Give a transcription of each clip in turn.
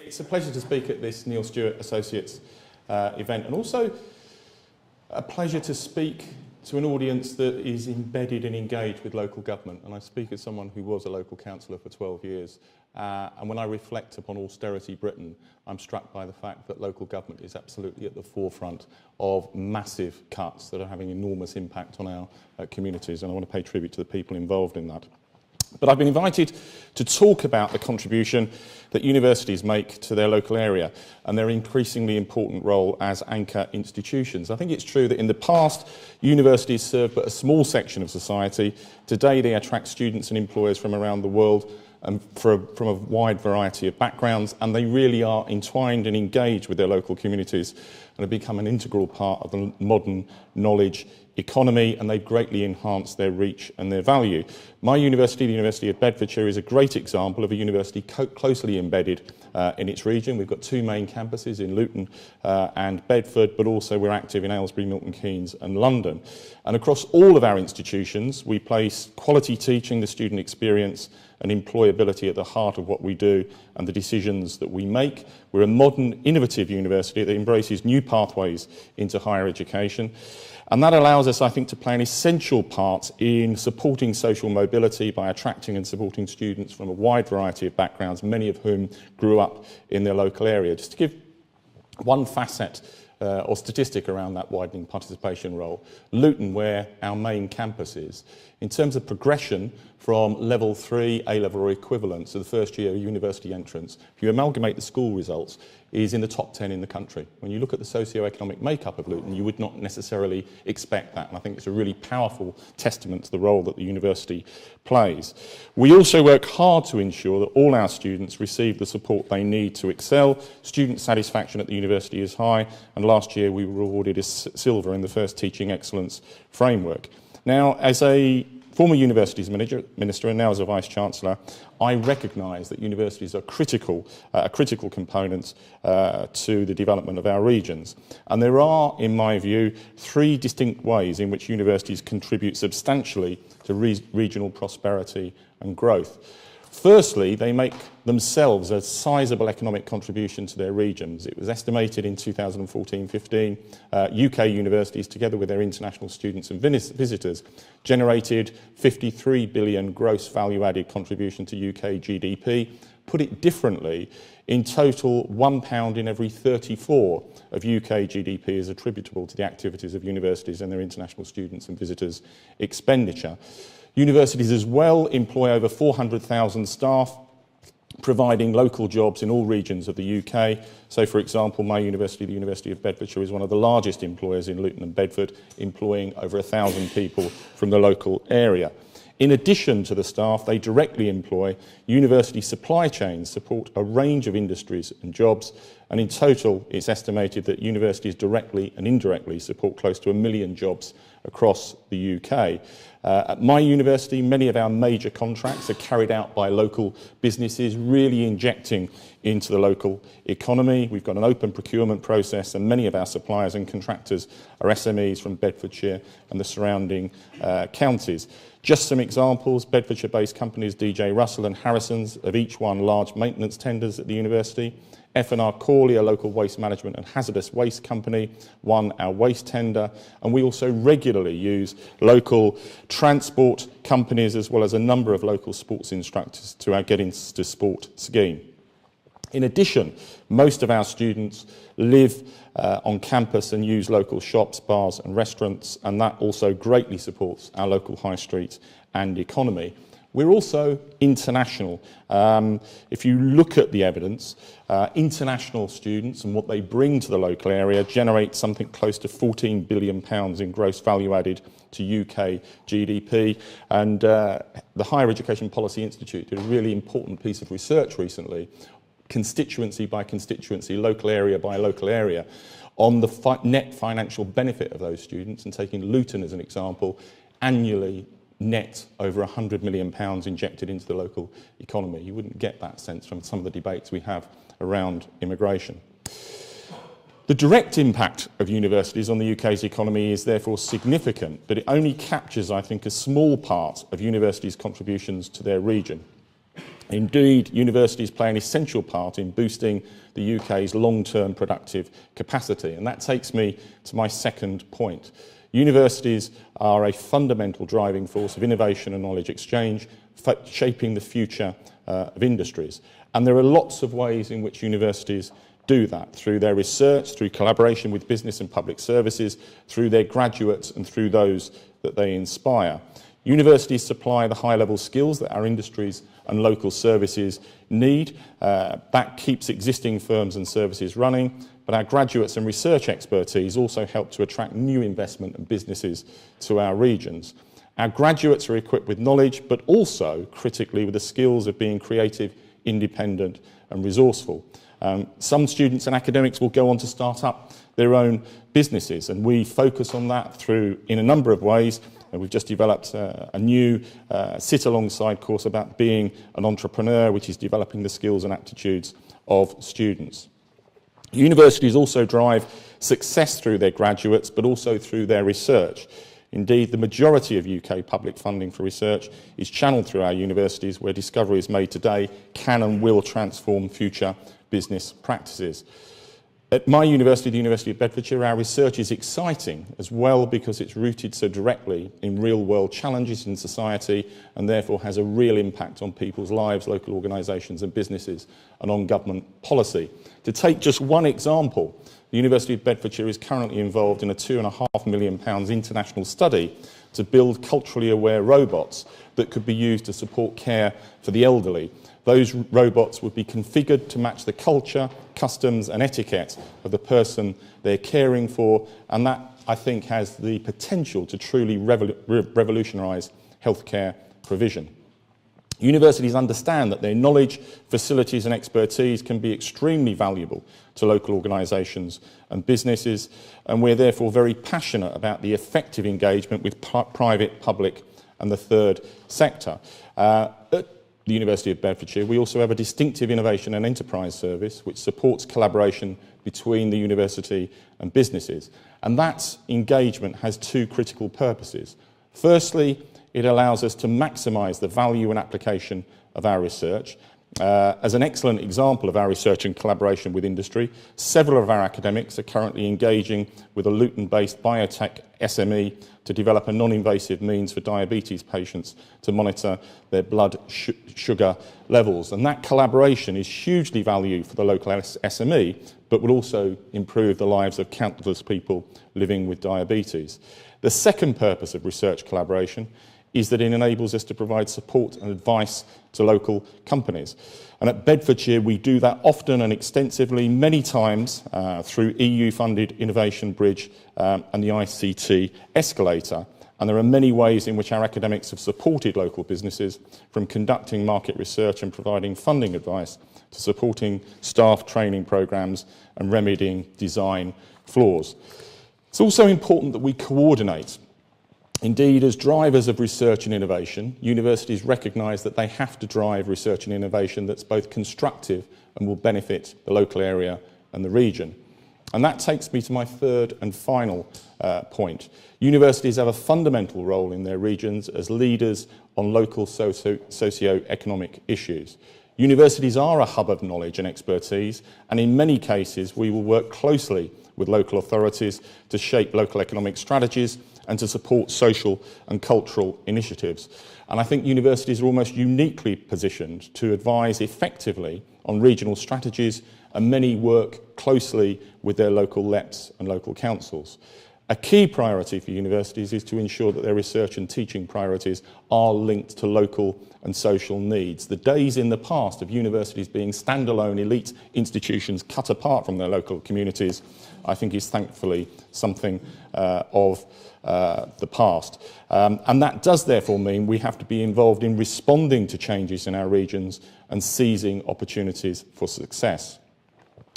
It's a pleasure to speak at this Neil Stewart Associates event, and also a pleasure to speak to an audience that is embedded and engaged with local government. And I speak as someone who was a local councillor for 12 years. And when I reflect upon austerity Britain, I'm struck by the fact that local government is absolutely at the forefront of massive cuts that are having enormous impact on our communities. And I want to pay tribute to the people involved in that. But I've been invited to talk about the contribution that universities make to their local area and their increasingly important role as anchor institutions. I think it's true that in the past, universities served but a small section of society. Today, they attract students and employers from around the world and from a wide variety of backgrounds, and they really are entwined and engaged with their local communities and have become an integral part of the modern knowledge economy, and they've greatly enhanced their reach and their value. My university, the University of Bedfordshire, is a great example of a university closely embedded in its region. We've got two main campuses in Luton and Bedford, but also we're active in Aylesbury, Milton Keynes and London. And across all of our institutions, we place quality teaching, the student experience and employability at the heart of what we do and the decisions that we make. We're a modern, innovative university that embraces new pathways into higher education. And that allows us, I think, to play an essential part in supporting social mobility by attracting and supporting students from a wide variety of backgrounds, many of whom grew up in their local area. Just to give one facet or statistic around that widening participation role, Luton, where our main campus is, in terms of progression from level 3, A-level or equivalent, so the first year university entrance, if you amalgamate the school results, is in the top 10 in the country. When you look at the socio-economic makeup of Luton, you would not necessarily expect that, and I think it's a really powerful testament to the role that the university plays. We also work hard to ensure that all our students receive the support they need to excel. Student satisfaction at the university is high, and last year we were awarded a silver in the first Teaching Excellence Framework. Now, as a former universities minister and now as a Vice-Chancellor, I recognise that universities are a critical component to the development of our regions. And there are, in my view, three distinct ways in which universities contribute substantially to regional prosperity and growth. Firstly, they make themselves a sizable economic contribution to their regions. It was estimated in 2014-15, UK universities, together with their international students and visitors, generated 53 billion gross value-added contribution to UK GDP. Put it differently, in total, £1 in every 34 of UK GDP is attributable to the activities of universities and their international students and visitors' expenditure. Universities as well employ over 400,000 staff, providing local jobs in all regions of the UK. So, for example, my university, the University of Bedfordshire, is one of the largest employers in Luton and Bedford, employing over 1,000 people from the local area. In addition to the staff they directly employ, university supply chains support a range of industries and jobs, and in total it's estimated that universities directly and indirectly support close to 1 million jobs across the UK. At my university, many of our major contracts are carried out by local businesses, really injecting into the local economy. We've got an open procurement process, and many of our suppliers and contractors are SMEs from Bedfordshire and the surrounding counties. Just some examples: Bedfordshire-based companies DJ Russell and Harrison's have each won large maintenance tenders at the university. F&R Corley, a local waste management and hazardous waste company, won our waste tender, and we also regularly use local transport companies as well as a number of local sports instructors to our Get Into Sport scheme. In addition, most of our students live on campus and use local shops, bars and restaurants, and that also greatly supports our local high street and economy. We're also international. If you look at the evidence, international students and what they bring to the local area generate something close to £14 billion in gross value added to UK GDP. And the Higher Education Policy Institute did a really important piece of research recently, constituency by constituency, local area by local area, on the net financial benefit of those students, and taking Luton as an example, annually net over £100 million injected into the local economy. You wouldn't get that sense from some of the debates we have around immigration. The direct impact of universities on the UK's economy is therefore significant, but it only captures, I think, a small part of universities' contributions to their region. Indeed, universities play an essential part in boosting the UK's long-term productive capacity, and that takes me to my second point. Universities are a fundamental driving force of innovation and knowledge exchange, shaping the future of industries. And there are lots of ways in which universities do that, through their research, through collaboration with business and public services, through their graduates and through those that they inspire. Universities supply the high-level skills that our industries and local services need. That keeps existing firms and services running, but our graduates and research expertise also help to attract new investment and businesses to our regions. Our graduates are equipped with knowledge, but also, critically, with the skills of being creative, independent and resourceful. Some students and academics will go on to start up their own businesses, and we focus on that in a number of ways. We've just developed a new sit alongside course about being an entrepreneur, which is developing the skills and aptitudes of students. Universities also drive success through their graduates, but also through their research. Indeed, the majority of UK public funding for research is channelled through our universities, where discoveries made today can and will transform future business practices. At my university, the University of Bedfordshire, our research is exciting as well because it's rooted so directly in real-world challenges in society and therefore has a real impact on people's lives, local organisations and businesses, and on government policy. To take just one example, the University of Bedfordshire is currently involved in a £2.5 million international study to build culturally aware robots that could be used to support care for the elderly. Those robots would be configured to match the culture, customs and etiquette of the person they're caring for, and that, I think, has the potential to truly revolutionise healthcare provision. Universities understand that their knowledge, facilities and expertise can be extremely valuable to local organisations and businesses, and we're therefore very passionate about the effective engagement with private, public and the third sector. At the University of Bedfordshire, we also have a distinctive innovation and enterprise service which supports collaboration between the university and businesses. And that engagement has two critical purposes. Firstly, it allows us to maximise the value and application of our research. As an excellent example of our research and collaboration with industry, several of our academics are currently engaging with a Luton-based biotech SME to develop a non-invasive means for diabetes patients to monitor their blood sugar levels. And that collaboration is hugely valued for the local SME, but will also improve the lives of countless people living with diabetes. The second purpose of research collaboration is that it enables us to provide support and advice to local companies. And at Bedfordshire, we do that often and extensively, many times through EU-funded Innovation Bridge and the ICT Escalator. And there are many ways in which our academics have supported local businesses, from conducting market research and providing funding advice to supporting staff training programmes and remedying design flaws. It's also important that we coordinate. Indeed, as drivers of research and innovation, universities recognise that they have to drive research and innovation that's both constructive and will benefit the local area and the region. And that takes me to my third and final point. Universities have a fundamental role in their regions as leaders on local socio-economic issues. Universities are a hub of knowledge and expertise, and in many cases we will work closely with local authorities to shape local economic strategies and to support social and cultural initiatives. And I think universities are almost uniquely positioned to advise effectively on regional strategies, and many work closely with their local LEPs and local councils. A key priority for universities is to ensure that their research and teaching priorities are linked to local and social needs. The days in the past of universities being standalone elite institutions cut apart from their local communities, I think, is thankfully something of the past. And that does therefore mean we have to be involved in responding to changes in our regions and seizing opportunities for success.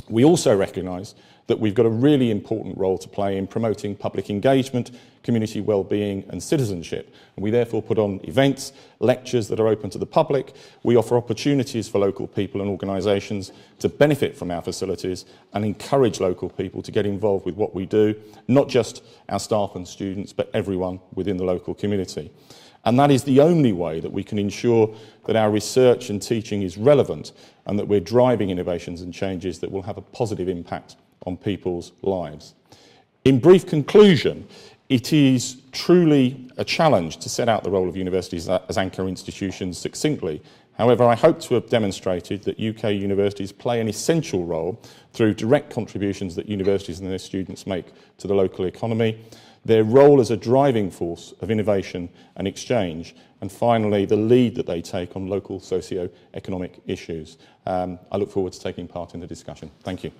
We also recognise that we've got a really important role to play in promoting public engagement, community well-being and citizenship. And we therefore put on events, lectures that are open to the public. We offer opportunities for local people and organisations to benefit from our facilities and encourage local people to get involved with what we do, not just our staff and students, but everyone within the local community. And that is the only way that we can ensure that our research and teaching is relevant and that we're driving innovations and changes that will have a positive impact on people's lives. In brief conclusion, it is truly a challenge to set out the role of universities as anchor institutions succinctly. However, I hope to have demonstrated that UK universities play an essential role through direct contributions that universities and their students make to the local economy, their role as a driving force of innovation and exchange, and finally, the lead that they take on local socio-economic issues. I look forward to taking part in the discussion. Thank you.